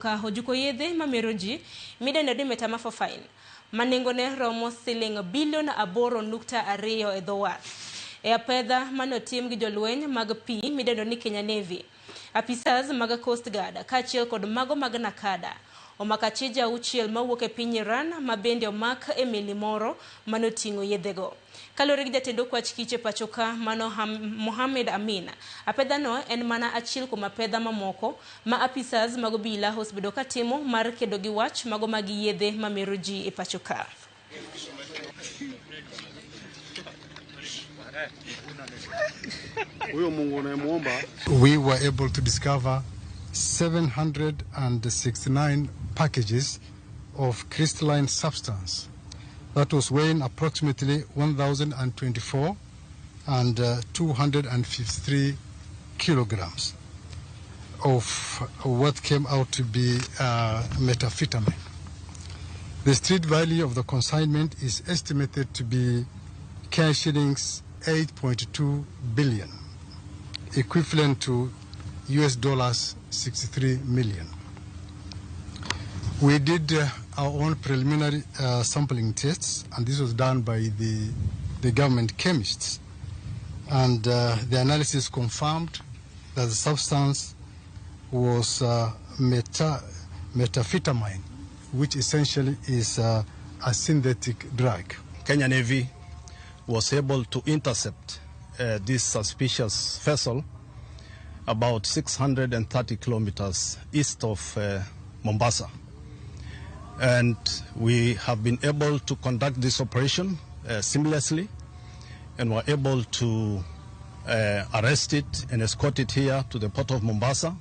ka hojuko yedhe mameroji midendo ni metamorphophine manengone romo siling bilion 8.2 e dho wath e apedha manotim gi jolweny mag pi midendo ni Kenya Navy. Apisas mag Coast Guard kaachiel kod mago mag Nakada omako achije auchiel mawuok e piny Iran ma bende omak e meli moro manoting'o yedhego. Kalore gi jatend okwach kich e pachoka mano Mohamed Amin, apedhano en mana achiel kuom apedha mamoko ma apisas mag obila osebedo ka timo mar kedo gi wach mago mag yedhe mamero ji e pachoka. We were able to discover 769 packages of crystalline substance that was weighing approximately 1,024 and 253 kilograms of what came out to be methamphetamine. The street value of the consignment is estimated to be cash shillings 8.2 billion, equivalent to US dollars 63 million. We did our own preliminary sampling tests, and this was done by the government chemists. And the analysis confirmed that the substance was methamphetamine, which essentially is a synthetic drug. Kenya Navy was able to intercept this suspicious vessel about 630 kilometers east of Mombasa. And we have been able to conduct this operation seamlessly, and were able to arrest it and escort it here to the port of Mombasa.